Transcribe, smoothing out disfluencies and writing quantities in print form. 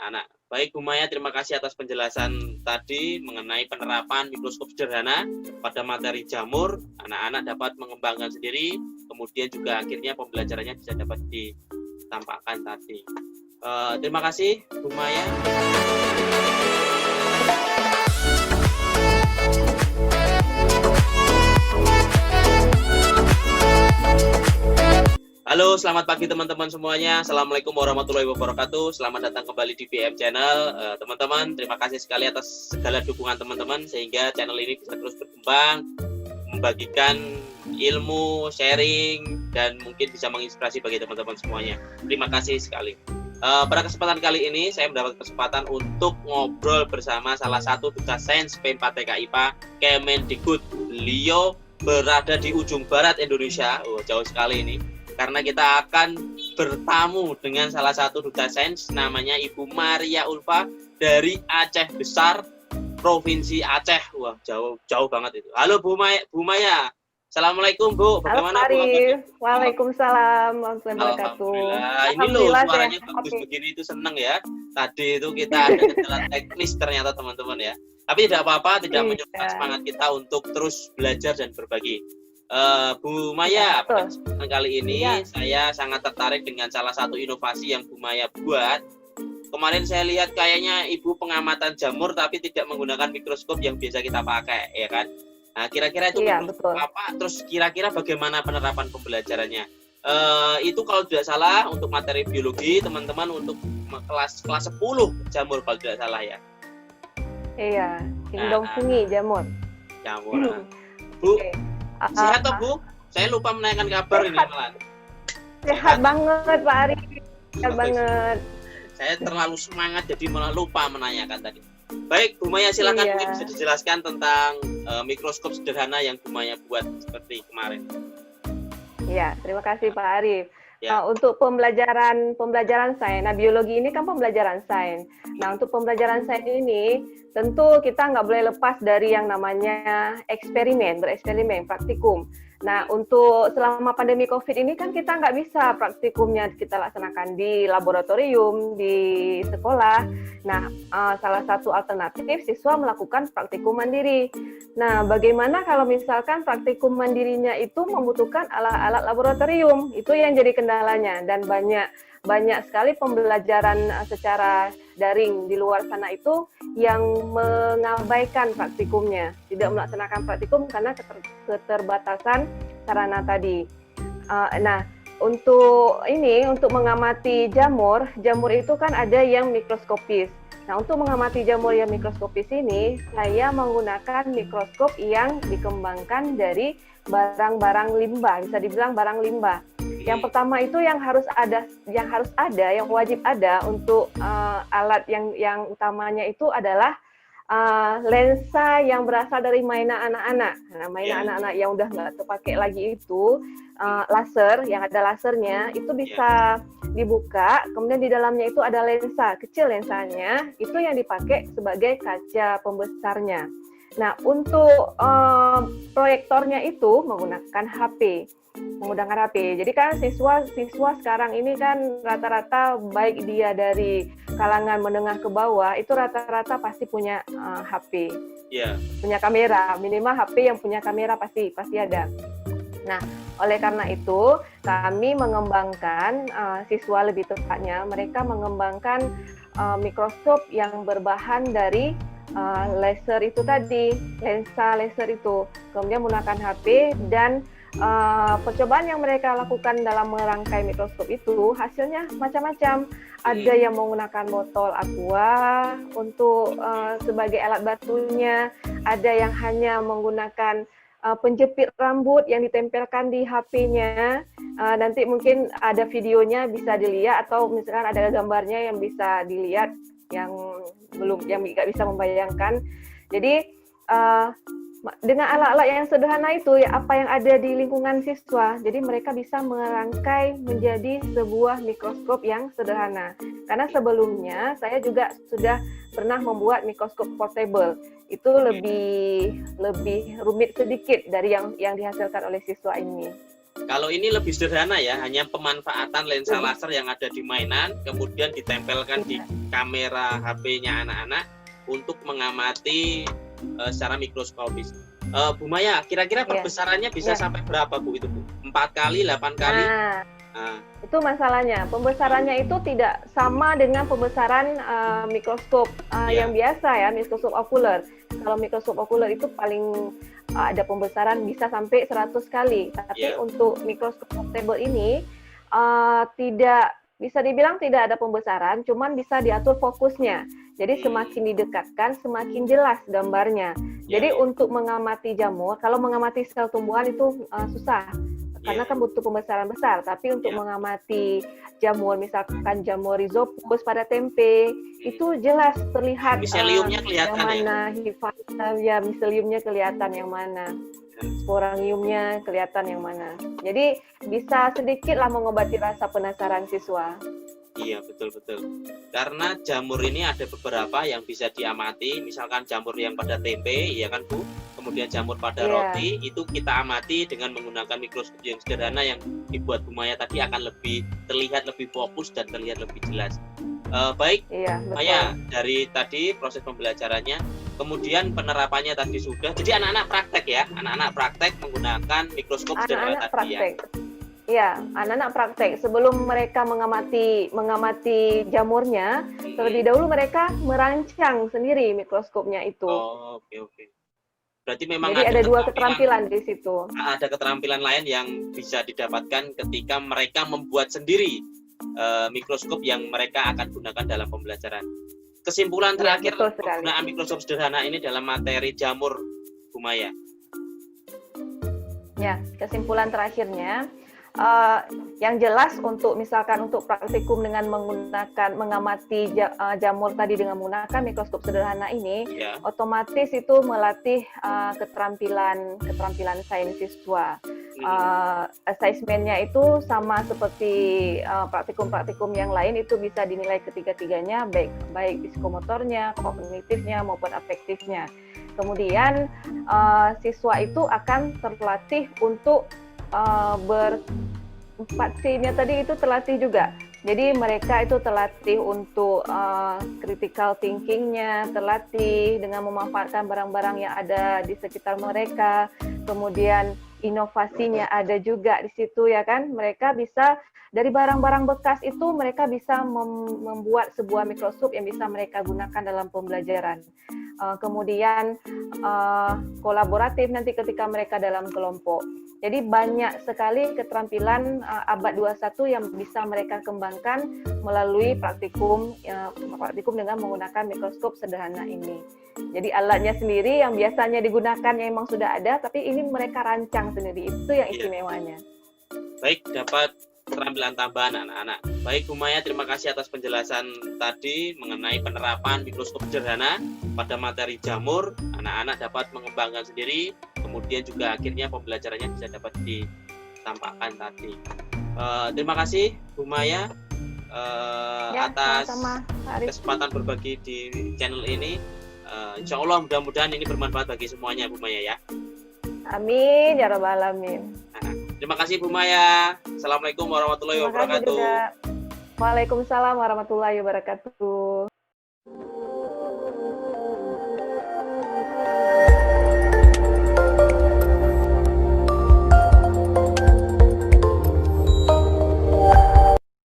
anak-anak. Baik Bu Maya, terima kasih atas penjelasan tadi mengenai penerapan mikroskop sederhana pada materi jamur. Anak-anak dapat mengembangkan sendiri, kemudian juga akhirnya pembelajarannya bisa dapat ditampakkan tadi. Terima kasih Bu Maya. Halo, selamat pagi teman-teman semuanya. Assalamualaikum warahmatullahi wabarakatuh. Selamat datang kembali di VM Channel. Teman-teman, terima kasih sekali atas segala dukungan teman-teman sehingga channel ini bisa terus berkembang, membagikan ilmu, sharing, dan mungkin bisa menginspirasi bagi teman-teman semuanya. Terima kasih sekali. Pada kesempatan kali ini, saya mendapat kesempatan untuk ngobrol bersama salah satu duta sains P4TK IPA Kemendikbud. Beliau berada di ujung barat Indonesia, jauh sekali ini. Karena kita akan bertamu dengan salah satu duta sains namanya Ibu Maria Ulfa dari Aceh Besar, Provinsi Aceh. Wah, jauh banget itu. Halo Bu Maya. Assalamualaikum Bu. Bagaimana Bu? Waalaikumsalam warahmatullahi wabarakatuh. Alhamdulillah. Ini loh suaranya bagus begini itu seneng ya. Tadi itu kita ada kendala teknis ternyata teman-teman ya. Tapi tidak apa-apa, tidak menyurutkan semangat kita untuk terus belajar dan berbagi. Bu Maya, pada kesempatan kali ini saya sangat tertarik dengan salah satu inovasi yang Bu Maya buat. Kemarin saya lihat kayaknya Ibu pengamatan jamur tapi tidak menggunakan mikroskop yang biasa kita pakai, ya kan? Nah, kira-kira itu apa? Terus kira-kira bagaimana penerapan pembelajarannya? Itu kalau tidak salah untuk materi biologi, teman-teman untuk kelas 10 jamur kalau tidak salah ya. Iya, kingdom fungi jamur. Bu. Sehat toh Bu? Saya lupa menanyakan kabar ini malah. Sehat banget Pak Ari. Sehat banget. Saya terlalu semangat jadi malah lupa menanyakan tadi. Baik Bu Maya, silakan mungkin bisa dijelaskan tentang mikroskop sederhana yang Bu Maya buat seperti kemarin. Iya, terima kasih Pak Arif. Untuk pembelajaran sains, nah biologi ini kan pembelajaran sains. Nah untuk pembelajaran sains ini tentu kita nggak boleh lepas dari yang namanya bereksperimen, praktikum. Nah untuk selama pandemi COVID ini kan kita nggak bisa praktikumnya kita laksanakan di laboratorium, di sekolah. Nah salah satu alternatif siswa melakukan praktikum mandiri. Nah bagaimana kalau misalkan praktikum mandirinya itu membutuhkan alat-alat laboratorium, itu yang jadi kendalanya dan banyak sekali pembelajaran secara daring di luar sana itu yang mengabaikan praktikumnya, tidak melaksanakan praktikum karena keterbatasan sarana tadi. Nah, untuk mengamati jamur itu kan ada yang mikroskopis. Nah, untuk mengamati jamur yang mikroskopis ini, saya menggunakan mikroskop yang dikembangkan dari barang-barang limbah, bisa dibilang barang limbah. Yang pertama itu yang wajib ada untuk alat yang utamanya itu adalah lensa yang berasal dari mainan anak-anak. Nah, mainan anak-anak yang udah nggak terpakai lagi itu laser, yang ada lasernya itu bisa dibuka, kemudian di dalamnya itu ada lensa kecil, lensanya itu yang dipakai sebagai kaca pembesarnya. Nah, untuk proyektornya itu menggunakan HP. Jadi kan siswa sekarang ini kan rata-rata baik dia dari kalangan menengah ke bawah itu rata-rata pasti punya HP, punya kamera, minimal HP yang punya kamera pasti ada. Nah, oleh karena itu kami mengembangkan siswa lebih tepatnya mereka mengembangkan mikroskop yang berbahan dari laser itu tadi, lensa laser itu, kemudian menggunakan HP dan percobaan yang mereka lakukan dalam merangkai mikroskop itu hasilnya macam-macam. Ada yang menggunakan botol aqua untuk sebagai alat bantunya, ada yang hanya menggunakan penjepit rambut yang ditempelkan di HP-nya. Nanti mungkin ada videonya bisa dilihat atau misalkan ada gambarnya yang bisa dilihat yang nggak bisa membayangkan. Jadi dengan alat-alat yang sederhana itu ya apa yang ada di lingkungan siswa, jadi mereka bisa merangkai menjadi sebuah mikroskop yang sederhana. Karena sebelumnya saya juga sudah pernah membuat mikroskop portable, itu lebih rumit sedikit dari yang dihasilkan oleh siswa ini. Kalau ini lebih sederhana ya, hanya pemanfaatan lensa laser yang ada di mainan, kemudian ditempelkan di kamera HP-nya anak-anak untuk mengamati secara mikroskopis. Bu Maya, kira-kira perbesarannya bisa sampai berapa Bu itu Bu? 4 kali, 8 kali? Itu masalahnya. Pembesarannya itu tidak sama dengan pembesaran mikroskop yang biasa ya, mikroskop okuler. Kalau mikroskop okuler itu paling ada pembesaran bisa sampai 100 kali. Tapi untuk mikroskop portable ini tidak bisa dibilang tidak ada pembesaran, cuman bisa diatur fokusnya. Jadi semakin didekatkan, semakin jelas gambarnya. Jadi untuk mengamati jamur, kalau mengamati sel tumbuhan itu susah, karena kan butuh pembesaran besar. Tapi untuk mengamati jamur, misalkan jamur rhizopus pada tempe, itu jelas terlihat miseliumnya kelihatan yang mana hifanya, miseliumnya kelihatan yang mana, sporangiumnya kelihatan yang mana. Jadi bisa sedikitlah mengobati rasa penasaran siswa. Iya, betul-betul. Karena jamur ini ada beberapa yang bisa diamati, misalkan jamur yang pada tempe, ya kan Bu? Kemudian jamur pada roti, itu kita amati dengan menggunakan mikroskop yang sederhana yang dibuat Bu Maya tadi akan lebih terlihat lebih fokus dan terlihat lebih jelas. Baik, Maya, dari tadi proses pembelajarannya, kemudian penerapannya tadi sudah. Jadi anak-anak praktek ya, anak-anak praktek menggunakan mikroskop sederhana tadi ya. Ya, anak-anak praktek sebelum mereka mengamati jamurnya, terlebih dahulu mereka merancang sendiri mikroskopnya itu. Oh, oke. Berarti memang jadi ada dua keterampilan di situ. Ada keterampilan lain yang bisa didapatkan ketika mereka membuat sendiri mikroskop yang mereka akan gunakan dalam pembelajaran. Kesimpulan terakhir penggunaan mikroskop sederhana ini dalam materi jamur, Bu Maya. Ya, kesimpulan terakhirnya. Yang jelas untuk misalkan untuk praktikum dengan mengamati jamur tadi dengan menggunakan mikroskop sederhana ini, otomatis itu melatih keterampilan sains siswa. Assessment-nya itu sama seperti praktikum-praktikum yang lain, itu bisa dinilai ketiga-tiganya, baik psikomotornya, kognitifnya maupun afektifnya. Kemudian siswa itu akan terlatih untuk empat C-nya tadi itu terlatih juga. Jadi mereka itu terlatih untuk critical thinking-nya, terlatih dengan memanfaatkan barang-barang yang ada di sekitar mereka. Kemudian inovasinya ada juga di situ ya kan. Mereka bisa dari barang-barang bekas itu mereka bisa membuat sebuah mikroskop yang bisa mereka gunakan dalam pembelajaran. Kemudian kolaboratif nanti ketika mereka dalam kelompok. Jadi banyak sekali keterampilan abad 21 yang bisa mereka kembangkan melalui praktikum dengan menggunakan mikroskop sederhana ini. Jadi alatnya sendiri yang biasanya digunakan yang memang sudah ada, tapi ini mereka rancang sendiri, itu yang istimewanya. Baik, dapat keterampilan tambahan anak-anak. Baik Bu Maya, terima kasih atas penjelasan tadi mengenai penerapan mikroskop sederhana pada materi jamur. Anak-anak dapat mengembangkan sendiri, kemudian juga akhirnya pembelajarannya bisa dapat ditampakkan tadi. Terima kasih Bu Maya atas kesempatan berbagi di channel ini. Insya Allah mudah-mudahan ini bermanfaat bagi semuanya Bu Maya ya. Amin ya rabbal alamin. Terima kasih Bu Maya. Assalamualaikum warahmatullahi wabarakatuh. Waalaikumsalam warahmatullahi wabarakatuh.